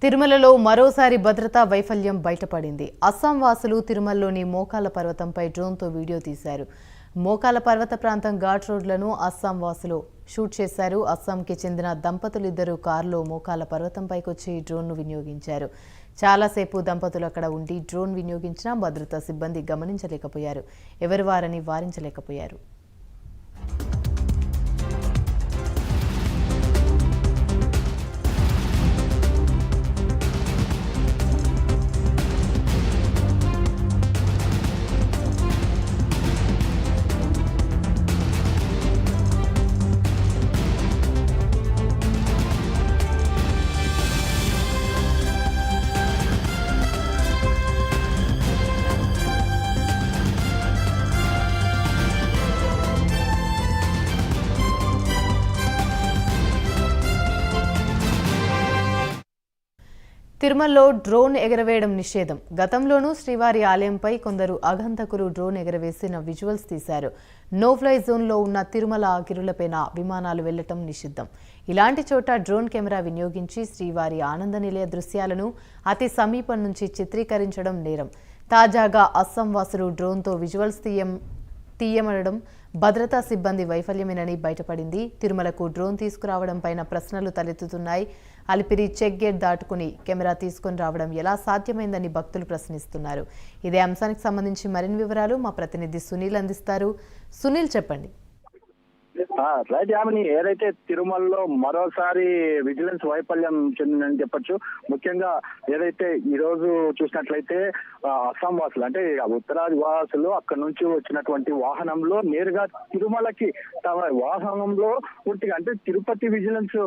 తిరుమలలో మరోసారి భద్రతా వైఫల్యం బయటపడింది. అస్సాం వాసులు తిరుమలలోని మోకాల పర్వతంపై డ్రోన్తో వీడియో తీశారు. మోకాల పర్వత ప్రాంతం ఘాట్ రోడ్లను అస్సాం వాసులు షూట్ చేశారు. అస్సాంకి చెందిన దంపతులిద్దరూ కారులో మోకాల పర్వతంపైకి వచ్చి డ్రోన్ను వినియోగించారు. చాలాసేపు దంపతులు అక్కడ ఉండి డ్రోన్ వినియోగించినా భద్రతా సిబ్బంది గమనించలేకపోయారు. ఎవరు వారని వారించలేకపోయారు. తిరుమలలో డ్రోన్ ఎగరవేయడం నిషేధం. గతంలోనూ శ్రీవారి ఆలయంపై కొందరు ఆగంతకులు డ్రోన్ ఎగరవేసిన విజువల్స్ తీశారు. నో ఫ్లై జోన్లో ఉన్న తిరుమల గిరులపైన విమానాలు వెళ్లటం నిషిద్ధం. ఇలాంటి చోట డ్రోన్ కెమెరా వినియోగించి శ్రీవారి ఆనంద నిలయ దృశ్యాలను అతి సమీపం నుంచి చిత్రీకరించడం నేరం. తాజాగా అస్సాం వాసులు డ్రోన్తో విజువల్స్ తీయమనడం భద్రతా సిబ్బంది వైఫల్యమేనని బయటపడింది. తిరుమలకు డ్రోన్ తీసుకురావడం పైన ప్రశ్నలు తలెత్తుతున్నాయి. అలిపిరి చెక్ గేట్ దాటుకుని కెమెరా తీసుకుని రావడం ఎలా సాధ్యమైందని భక్తులు ప్రశ్నిస్తున్నారు. ఇదే అంశానికి సంబంధించి మరిన్ని వివరాలు మా ప్రతినిధి సునీల్ అందిస్తారు. సునీల్, చెప్పండి. రైట్ యామిని, ఏదైతే తిరుమలలో మరోసారి విజిలెన్స్ వైఫల్యం చెందిందని చెప్పొచ్చు. ముఖ్యంగా ఏదైతే ఈ రోజు చూసినట్లయితే అస్సాం వాసులు అంటే ఉత్తరాది వాసులు అక్కడ నుంచి వచ్చినటువంటి వాహనంలో నేరుగా తిరుమలకి తమ వాహనంలో పూర్తిగా అంటే తిరుపతి విజిలెన్స్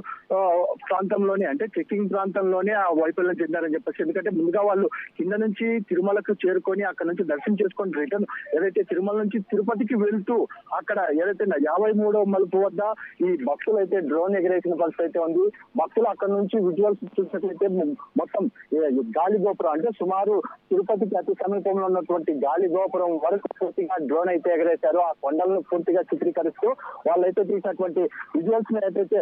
ప్రాంతంలోనే అంటే చెకింగ్ ప్రాంతంలోనే ఆ వైఫల్యం చెందారని చెప్పచ్చు. ఎందుకంటే ముందుగా వాళ్ళు కింద నుంచి తిరుమలకు చేరుకొని అక్కడ నుంచి దర్శనం చేసుకొని రిటర్న్ ఏదైతే తిరుమల నుంచి తిరుపతికి వెళ్తూ అక్కడ ఏదైతే 53వ మలుపు వద్ద ఈ భక్తులు అయితే డ్రోన్ ఎగరేసిన పరిస్థితి అయితే ఉంది. భక్తులు అక్కడ నుంచి విజువల్స్ చూసినట్లయితే మొత్తం గాలి గోపురం అంటే సుమారు తిరుపతికి అతి సమీపంలో ఉన్నటువంటి గాలి గోపురం వరకు పూర్తిగా డ్రోన్ అయితే ఎగరేశారు. ఆ కొండలను పూర్తిగా చిత్రీకరిస్తూ వాళ్ళైతే తీసినటువంటి విజువల్స్ అయితే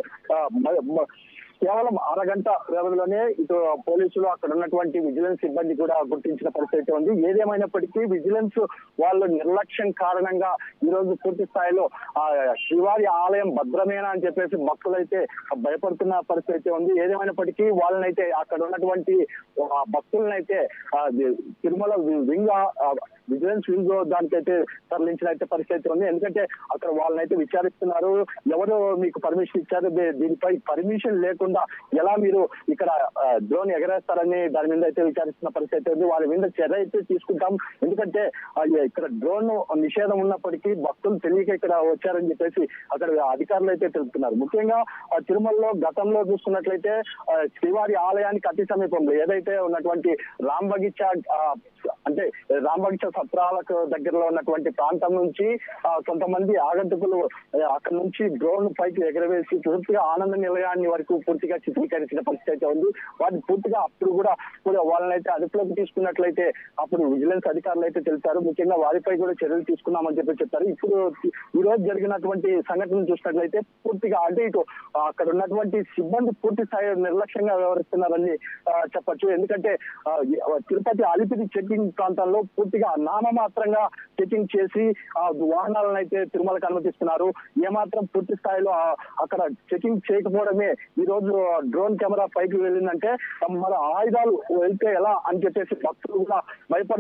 కేవలం అరగంట వ్యవధిలోనే ఇటు పోలీసులు అక్కడ ఉన్నటువంటి విజిలెన్స్ సిబ్బంది కూడా గుర్తించిన పరిస్థితి ఉంది. ఏదేమైనప్పటికీ విజిలెన్స్ వాళ్ళు నిర్లక్ష్యం కారణంగా ఈ రోజు పూర్తి స్థాయిలో శ్రీవారి ఆలయం భద్రమేనా అని చెప్పేసి భక్తులైతే భయపడుతున్న పరిస్థితి ఉంది. ఏదేమైనప్పటికీ వాళ్ళనైతే అక్కడ ఉన్నటువంటి భక్తులనైతే తిరుమల వింగ్ విజిలెన్స్ వింగ్ దానికైతే తరలించిన పరిస్థితి ఉంది. ఎందుకంటే అక్కడ వాళ్ళనైతే విచారిస్తున్నారు. ఎవరు మీకు పర్మిషన్ ఇచ్చారు, దీనిపై పర్మిషన్ లేకుండా ఎలా మీరు ఇక్కడ డ్రోన్ ఎగరేస్తారని దాని మీద అయితే విచారిస్తున్న పరిస్థితి ఉంది. వాళ్ళ మీద చర్య అయితే తీసుకుంటాం. ఎందుకంటే ఇక్కడ డ్రోన్ నిషేధం ఉన్నప్పటికీ భక్తులు తెలియక ఇక్కడ వచ్చారని చెప్పేసి అక్కడ అధికారులు అయితే తెలుపుతున్నారు. ముఖ్యంగా తిరుమలలో గతంలో చూసుకున్నట్లయితే శ్రీవారి ఆలయానికి అతి సమీపంలో ఏదైతే ఉన్నటువంటి రాంబగిచా అంటే రాంబగిచా సత్రాలకు దగ్గరలో ఉన్నటువంటి ప్రాంతం నుంచి కొంతమంది ఆగంతుకులు అక్కడ నుంచి డ్రోన్ పైకి ఎగరవేసి పూర్తిగా ఆనంద నిలయాన్ని వరకు పూర్తిగా చిత్రీకరించిన పరిస్థితి అయితే ఉంది. వాటిని పూర్తిగా అప్పుడు కూడా వాళ్ళని అయితే అదుపులోకి తీసుకున్నట్లయితే అప్పుడు విజిలెన్స్ అధికారులు అయితే తెలిపారు. ముఖ్యంగా వారిపై కూడా చర్యలు తీసుకున్నామని చెప్పారు. ఇప్పుడు ఈ రోజు జరిగినటువంటి సంఘటన చూసినట్లయితే పూర్తిగా అంటే ఇటు అక్కడ ఉన్నటువంటి సిబ్బంది పూర్తి స్థాయి నిర్లక్ష్యంగా వ్యవహరిస్తున్నారని చెప్పొచ్చు. ఎందుకంటే తిరుపతి అలిపిరి చెకింగ్ ప్రాంతాల్లో పూర్తిగా నామమాత్రంగా చెకింగ్ చేసి ఆ వాహనాలను అయితే తిరుమలకు అనుమతిస్తున్నారు. ఏమాత్రం పూర్తి స్థాయిలో అక్కడ చెకింగ్ చేయకపోవడమే ఈ రోజు డ్రోన్ కెమెరా పైకి వెళ్ళిందంటే మన ఆయుధాలు వెళ్తే ఎలా అని చెప్పేసి భక్తులు కూడా భయపడుతున్నారు.